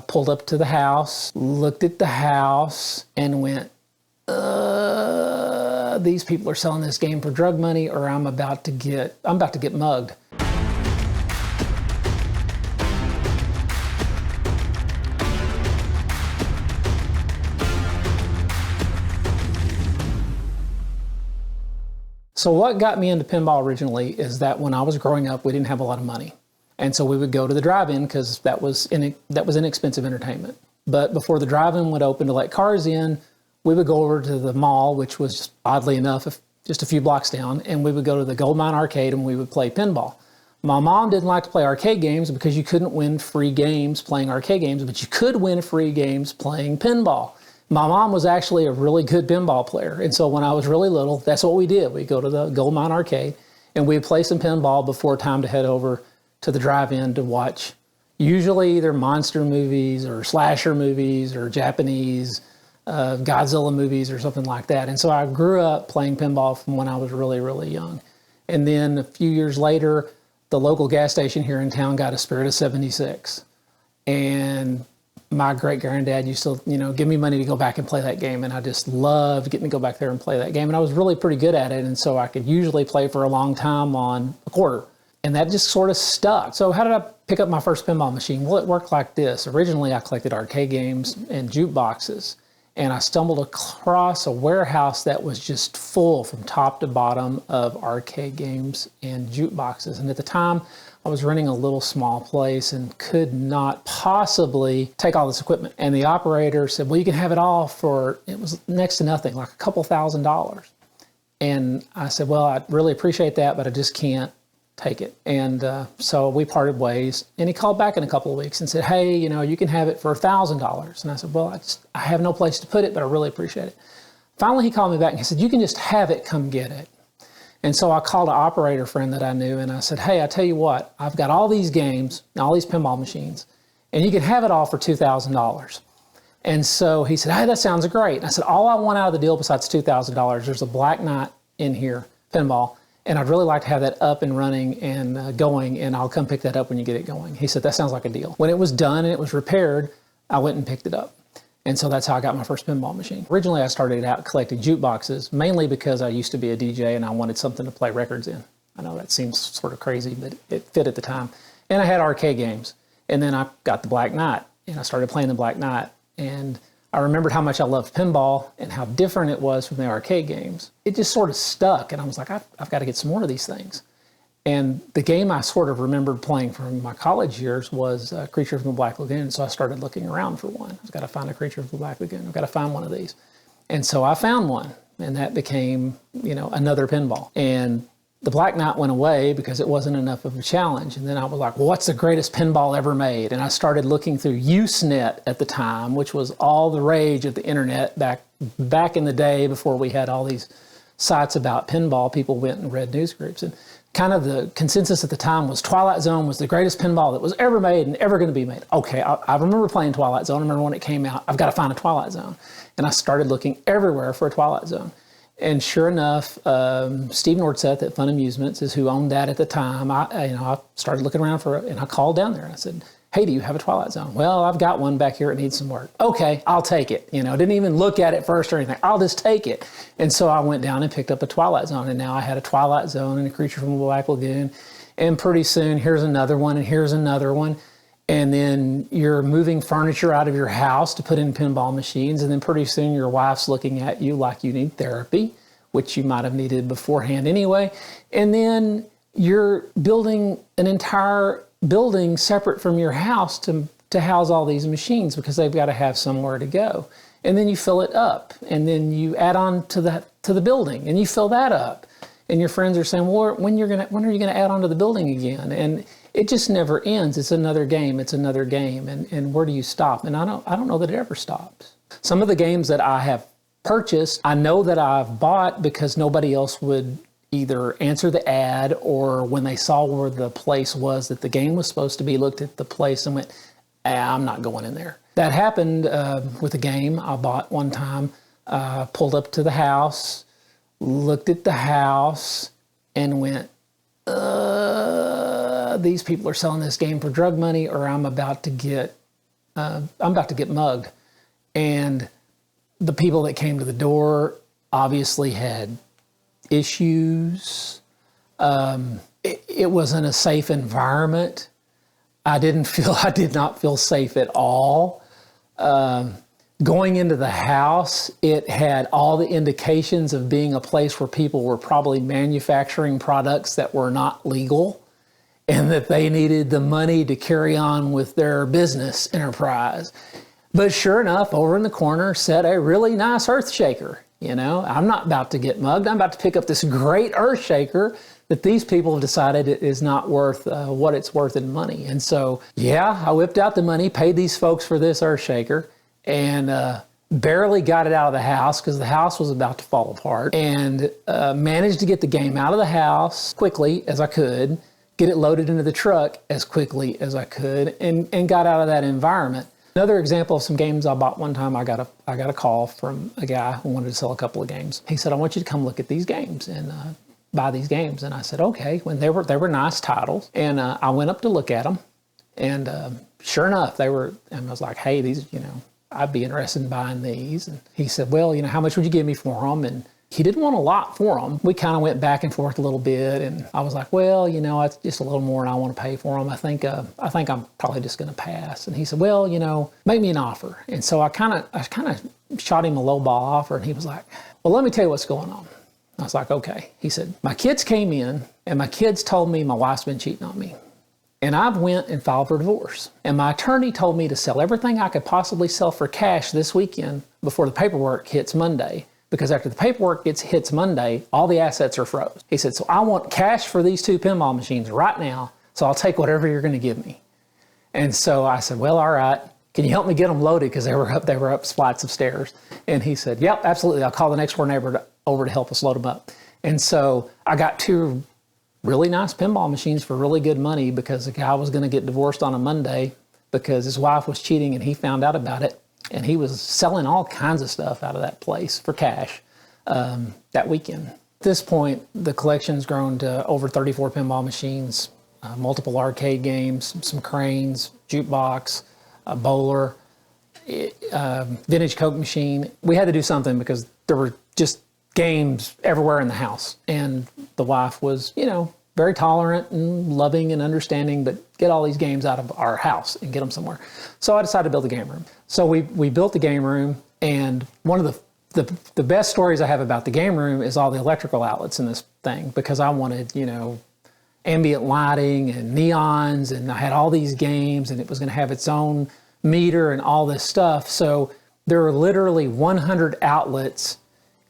pulled up to the house, looked at the house, and went, these people are selling this game for drug money, or I'm about to get mugged. So what got me into pinball originally is that when I was growing up, we didn't have a lot of money. And so we would go to the drive-in because that was inexpensive entertainment. But before the drive-in would open to let cars in, we would go over to the mall, which was oddly enough just a few blocks down, and we would go to the Gold Mine Arcade and we would play pinball. My mom didn't like to play arcade games because you couldn't win free games playing arcade games, but you could win free games playing pinball. My mom was actually a really good pinball player, and so when I was really little, that's what we did. We'd go to the Gold Mine Arcade and we'd play some pinball before time to head over to the drive-in to watch usually either monster movies or slasher movies or Japanese Godzilla movies or something like that. And so I grew up playing pinball from when I was really, really young. And then a few years later, the local gas station here in town got a Spirit of 76. And my great-granddad used to, give me money to go back and play that game. And I just loved getting to go back there and play that game. And I was really pretty good at it. And so I could usually play for a long time on a quarter. And that just sort of stuck. So how did I pick up my first pinball machine? Well, it worked like this. Originally, I collected arcade games and jukeboxes. And I stumbled across a warehouse that was just full from top to bottom of arcade games and jukeboxes. And at the time, I was renting a little small place and could not possibly take all this equipment. And the operator said, well, you can have it all for, it was next to nothing, like a couple $1,000s. And I said, well, I really appreciate that, but I just can't take it. And so we parted ways, and he called back in a couple of weeks and said, hey, you can have it for $1,000. And I said, well, I have no place to put it, but I really appreciate it. Finally, he called me back and he said, you can just have it, come get it. And so I called an operator friend that I knew, and I said, hey, I tell you what, I've got all these games, all these pinball machines, and you can have it all for $2,000. And so he said, hey, that sounds great. And I said, all I want out of the deal besides $2,000, there's a Black Knight in here, pinball, and I'd really like to have that up and running and going, and I'll come pick that up when you get it going. He said, that sounds like a deal. When it was done and it was repaired, I went and picked it up. And so that's how I got my first pinball machine. Originally, I started out collecting jukeboxes, mainly because I used to be a DJ and I wanted something to play records in. I know that seems sort of crazy, but it fit at the time. And I had arcade games. And then I got the Black Knight, and I started playing the Black Knight. And I remembered how much I loved pinball and how different it was from the arcade games. It just sort of stuck, and I was like, I've got to get some more of these things. And the game I sort of remembered playing from my college years was Creature from the Black Lagoon, so I started looking around for one. I've got to find a Creature from the Black Lagoon. I've got to find one of these. And so I found one, and that became, another pinball. And the Black Knight went away because it wasn't enough of a challenge. And then I was like, well, what's the greatest pinball ever made? And I started looking through Usenet at the time, which was all the rage of the internet back in the day before we had all these sites about pinball. People went and read news groups. And kind of the consensus at the time was Twilight Zone was the greatest pinball that was ever made and ever going to be made. Okay, I remember playing Twilight Zone. I remember when it came out, I've got to find a Twilight Zone. And I started looking everywhere for a Twilight Zone. And sure enough, Steve Nordseth at Fun Amusements is who owned that at the time. I started looking around for it, and I called down there and I said, hey, do you have a Twilight Zone? Well, I've got one back here. It needs some work. Okay, I'll take it. Didn't even look at it first or anything. I'll just take it. And so I went down and picked up a Twilight Zone, and now I had a Twilight Zone and a Creature from the Black Lagoon. And pretty soon, here's another one, and here's another one. And then you're moving furniture out of your house to put in pinball machines. And then pretty soon your wife's looking at you like you need therapy, which you might have needed beforehand anyway. And then you're building an entire building separate from your house to house all these machines because they've got to have somewhere to go. And then you fill it up. And then you add on to the building and you fill that up. And your friends are saying, well, when are you going to add on to the building again? And it just never ends. It's another game. It's another game. And where do you stop? And I don't know that it ever stops. Some of the games that I have purchased, I know that I've bought because nobody else would either answer the ad or when they saw where the place was that the game was supposed to be, looked at the place and went, I'm not going in there. That happened with a game I bought one time. Pulled up to the house, looked at the house, and went, these people are selling this game for drug money, or I'm about to get I'm about to get mugged. And the people that came to the door obviously had issues. It wasn't a safe environment. I did not feel safe at all. Going into the house, it had all the indications of being a place where people were probably manufacturing products that were not legal and that they needed the money to carry on with their business enterprise. But sure enough, over in the corner sat a really nice earth shaker. You know, I'm not about to get mugged. I'm about to pick up this great earth shaker that these people have decided it is not worth what it's worth in money. And so, yeah, I whipped out the money, paid these folks for this earth shaker, and barely got it out of the house because the house was about to fall apart, and managed to get the game out of the house quickly as I could, get it loaded into the truck as quickly as I could, and got out of that environment. Another example of some games I bought one time, I got a call from a guy who wanted to sell a couple of games. He said, I want you to come look at these games and buy these games. And I said, okay. When they were nice titles. And I went up to look at them. And sure enough, and I was like, hey, these, I'd be interested in buying these. And he said, well, how much would you give me for them? And he didn't want a lot for them. We kind of went back and forth a little bit. And I was like, well, it's just a little more than I want to pay for them. I think I'm probably just going to pass. And he said, well, make me an offer. And so I kind of shot him a low ball offer. And he was like, well, let me tell you what's going on. I was like, okay. He said, my kids came in and my kids told me my wife's been cheating on me. And I've went and filed for divorce. And my attorney told me to sell everything I could possibly sell for cash this weekend before the paperwork hits Monday. Because after the paperwork hits Monday, all the assets are froze. He said, so I want cash for these 2 pinball machines right now. So I'll take whatever you're going to give me. And so I said, well, all right. Can you help me get them loaded? Because they were up flights of stairs. And he said, yep, absolutely. I'll call the next door neighbor over to help us load them up. And so I got 2 really nice pinball machines for really good money because the guy was going to get divorced on a Monday because his wife was cheating and he found out about it. And he was selling all kinds of stuff out of that place for cash that weekend. At this point, the collection's grown to over 34 pinball machines, multiple arcade games, some cranes, jukebox, a bowler, vintage Coke machine. We had to do something because there were just games everywhere in the house. And the wife was, very tolerant and loving and understanding, but get all these games out of our house and get them somewhere. So I decided to build a game room. So we built the game room, and one of the best stories I have about the game room is all the electrical outlets in this thing, because I wanted, ambient lighting and neons, and I had all these games, and it was going to have its own meter and all this stuff. So there are literally 100 outlets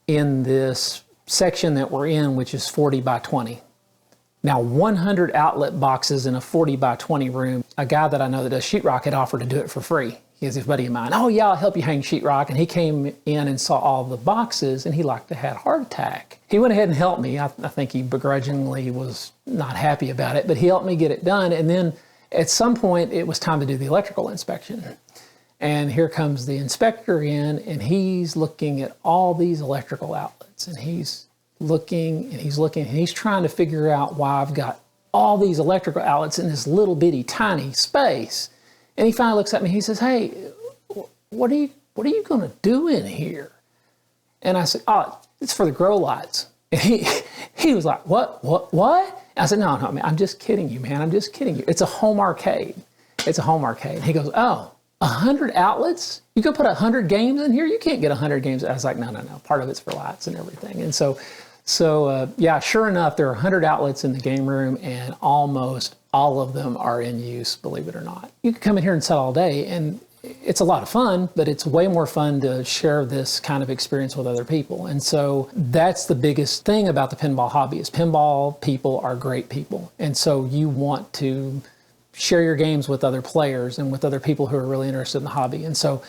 in this section that we're in, which is 40 by 20. Now, 100 outlet boxes in a 40 by 20 room. A guy that I know that does sheetrock had offered to do it for free. He has a buddy of mine. Oh yeah, I'll help you hang sheetrock. And he came in and saw all the boxes, and he had a heart attack. He went ahead and helped me. I think he begrudgingly was not happy about it, but he helped me get it done. And then at some point, it was time to do the electrical inspection. And here comes the inspector in, and he's looking at all these electrical outlets, and he's looking, and he's trying to figure out why I've got all these electrical outlets in this little bitty tiny space. And he finally looks at me, he says, hey, what are you going to do in here? And I said, oh, it's for the grow lights. And he was like, what? I said, no, man, I'm just kidding you, man. I'm just kidding you. It's a home arcade. It's a home arcade. And he goes, oh, 100 outlets? You can put 100 games in here? You can't get 100 games. I was like, no. Part of it's for lights and everything. And so yeah, sure enough, there are 100 outlets in the game room, and almost all of them are in use, believe it or not. You can come in here and set all day, and it's a lot of fun, but it's way more fun to share this kind of experience with other people. And so that's the biggest thing about the pinball hobby is pinball people are great people. And so you want to share your games with other players and with other people who are really interested in the hobby. And so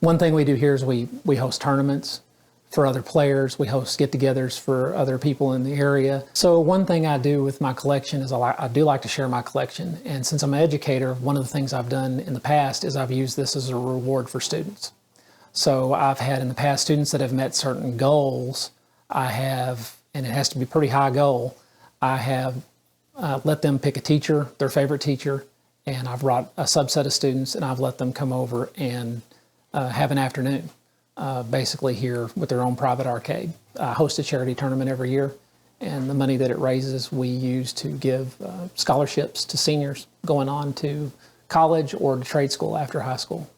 one thing we do here is we host tournaments for other players. We host get-togethers for other people in the area. So one thing I do with my collection is I do like to share my collection. And since I'm an educator, one of the things I've done in the past is I've used this as a reward for students. So I've had in the past students that have met certain goals. And it has to be a pretty high goal, I have let them pick a teacher, their favorite teacher, And I've brought a subset of students and I've let them come over and have an afternoon, basically here with their own private arcade. I host a charity tournament every year, and the money that it raises we use to give scholarships to seniors going on to college or to trade school after high school.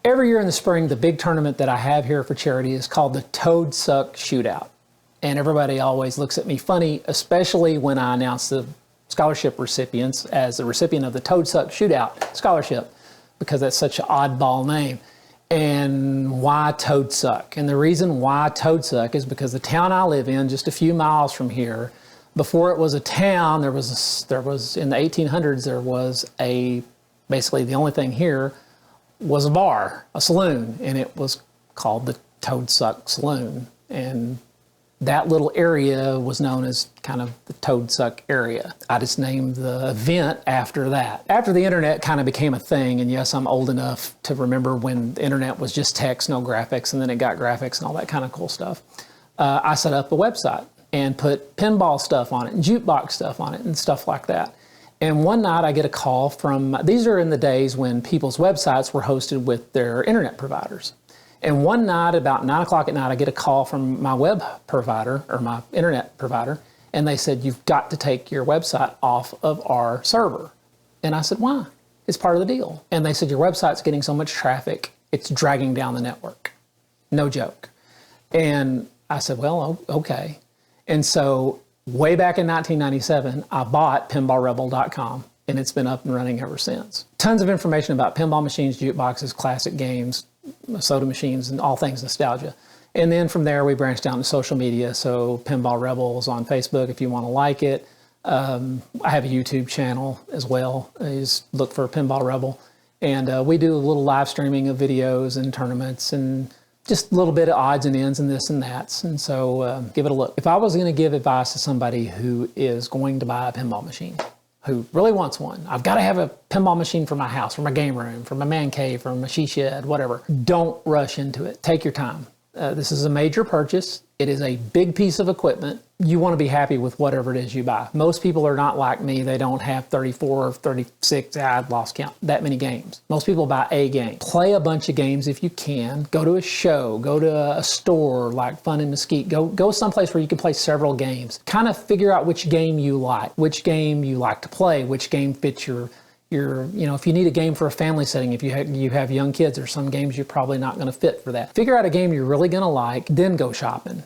Every year in the spring, the big tournament that I have here for charity is called the Toad Suck Shootout. And everybody always looks at me funny, especially when I announce the scholarship recipients as the recipient of the Toad Suck Shootout scholarship, because that's such an oddball name. And why Toad Suck? And the reason why Toad Suck is because the town I live in, just a few miles from here, before it was a town, there was in the 1800s, there was basically the only thing here was a bar, a saloon, and it was called the Toad Suck Saloon. And that little area was known as kind of the Toad Suck area. I just named the event after that. After the internet kind of became a thing, and yes, I'm old enough to remember when the internet was just text, no graphics, and then it got graphics and all that kind of cool stuff. I set up a website and put pinball stuff on it and jukebox stuff on it and stuff like that. And one night I get a call from, these are in the days when people's websites were hosted with their internet providers. And one night, about 9 o'clock at night, I get a call from my web provider, or my internet provider, and they said, you've got to take your website off of our server. And I said, why? It's part of the deal. And they said, your website's getting so much traffic, it's dragging down the network. No joke. And I said, well, okay. And so way back in 1997, I bought pinballrebel.com. And it's been up and running ever since. Tons of information about pinball machines, jukeboxes, classic games, soda machines, and all things nostalgia. And then from there, we branched out into social media. So Pinball Rebel is on Facebook if you want to like it. I have a YouTube channel as well. Just look for Pinball Rebel. And we do a little live streaming of videos and tournaments and just a little bit of odds and ends and this and that. And so give it a look. If I was going to give advice to somebody who is going to buy a pinball machine, who really wants one, I've got to have a pinball machine for my house, for my game room, for my man cave, for my she shed, whatever. Don't rush into it. Take your time. This is a major purchase. It is a big piece of equipment. You want to be happy with whatever it is you buy. Most people are not like me. They don't have 34 or 36, I've lost count, that many games. Most people buy a game. Play a bunch of games if you can. Go to a show, go to a store like Fun and Mesquite. Go someplace where you can play several games. Kind of figure out which game you like to play, which game fits your if you need a game for a family setting, if you have young kids, there's some games you're probably not going to fit for that. Figure out a game you're really going to like, then go shopping.